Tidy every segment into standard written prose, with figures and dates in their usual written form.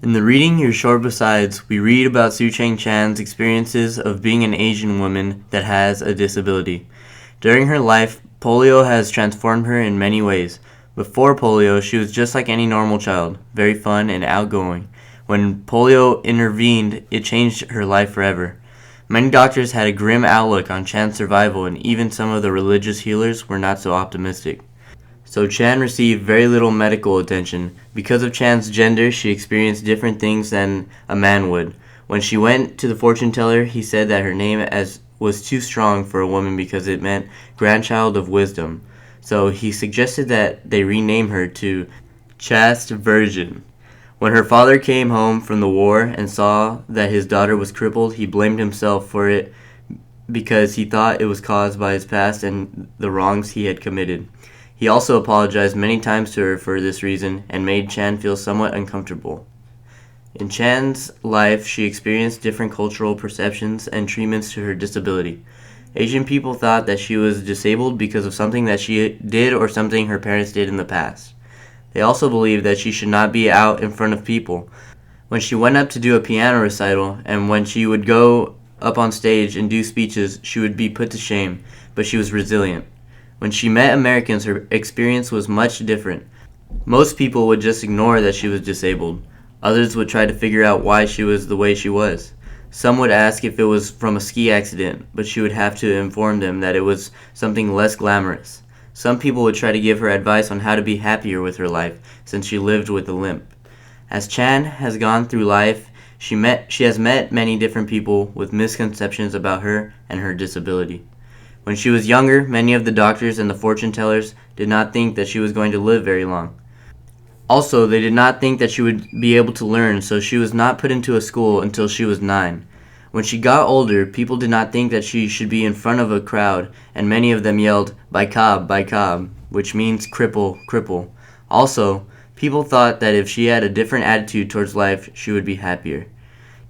In the reading You're Short Besides, we read about Sucheng Chan's experiences of being an Asian woman that has a disability. During her life, polio has transformed her in many ways. Before polio, she was just like any normal child, very fun and outgoing. When polio intervened, it changed her life forever. Many doctors had a grim outlook on Chan's survival, and even some of the religious healers were not so optimistic. So Chan received very little medical attention. Because of Chan's gender, she experienced different things than a man would. When she went to the fortune teller, he said that her name was too strong for a woman because it meant grandchild of wisdom. So he suggested that they rename her to Chaste Virgin. When her father came home from the war and saw that his daughter was crippled, he blamed himself for it because he thought it was caused by his past and the wrongs he had committed. He also apologized many times to her for this reason and made Chan feel somewhat uncomfortable. In Chan's life, she experienced different cultural perceptions and treatments to her disability. Asian people thought that she was disabled because of something that she did or something her parents did in the past. They also believed that she should not be out in front of people. When she went up to do a piano recital and when she would go up on stage and do speeches, she would be put to shame, but she was resilient. When she met Americans, her experience was much different. Most people would just ignore that she was disabled. Others would try to figure out why she was the way she was. Some would ask if it was from a ski accident, but she would have to inform them that it was something less glamorous. Some people would try to give her advice on how to be happier with her life, since she lived with a limp. As Chan has gone through life, she has met many different people with misconceptions about her and her disability. When she was younger, many of the doctors and the fortune tellers did not think that she was going to live very long. Also, they did not think that she would be able to learn, so she was not put into a school until she was 9. When she got older, people did not think that she should be in front of a crowd, and many of them yelled, Baikab, which means cripple, cripple. Also, people thought that if she had a different attitude towards life, she would be happier.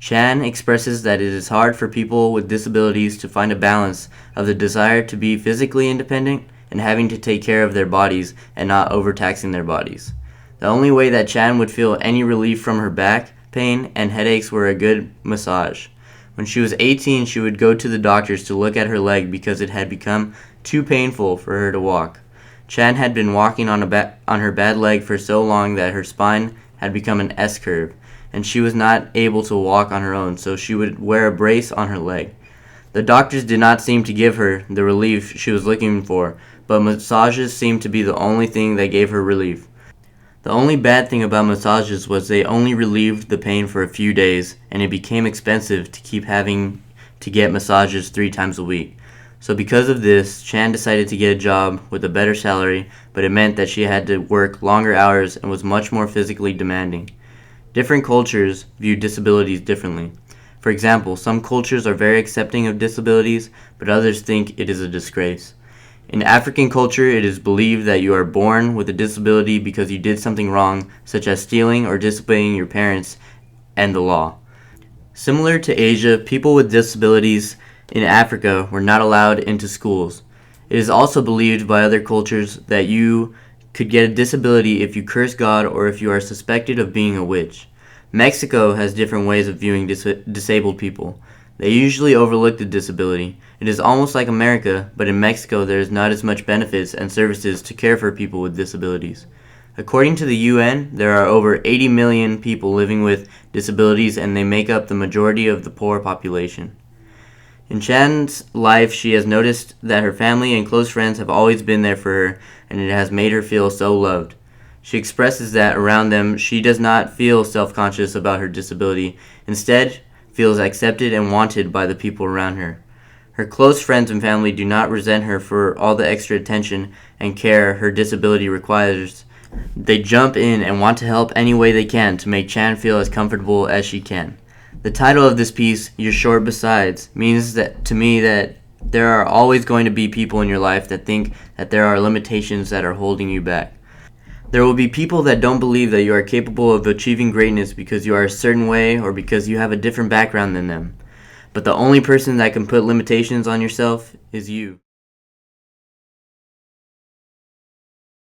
Chan expresses that it is hard for people with disabilities to find a balance of the desire to be physically independent and having to take care of their bodies and not overtaxing their bodies. The only way that Chan would feel any relief from her back pain and headaches were a good massage. When she was 18, she would go to the doctors to look at her leg because it had become too painful for her to walk. Chan had been walking on her bad leg for so long that her spine had become an S-curve, and she was not able to walk on her own, so she would wear a brace on her leg. The doctors did not seem to give her the relief she was looking for, but massages seemed to be the only thing that gave her relief. The only bad thing about massages was they only relieved the pain for a few days, and it became expensive to keep having to get massages 3 times a week. So because of this, Chan decided to get a job with a better salary, but it meant that she had to work longer hours and was much more physically demanding. Different cultures view disabilities differently. For example, some cultures are very accepting of disabilities, but others think it is a disgrace. In African culture, it is believed that you are born with a disability because you did something wrong, such as stealing or disobeying your parents and the law. Similar to Asia, people with disabilities in Africa were not allowed into schools. It is also believed by other cultures that you could get a disability if you curse God or if you are suspected of being a witch. Mexico has different ways of viewing disabled people. They usually overlook the disability. It is almost like America, but in Mexico there is not as much benefits and services to care for people with disabilities. According to the UN, there are over 80 million people living with disabilities, and they make up the majority of the poor population. In Chan's life, she has noticed that her family and close friends have always been there for her, and it has made her feel so loved. She expresses that around them, she does not feel self-conscious about her disability, instead feels accepted and wanted by the people around her. Her close friends and family do not resent her for all the extra attention and care her disability requires. They jump in and want to help any way they can to make Chan feel as comfortable as she can. The title of this piece, You're Short Besides, means that to me that there are always going to be people in your life that think that there are limitations that are holding you back. There will be people that don't believe that you are capable of achieving greatness because you are a certain way or because you have a different background than them. But the only person that can put limitations on yourself is you.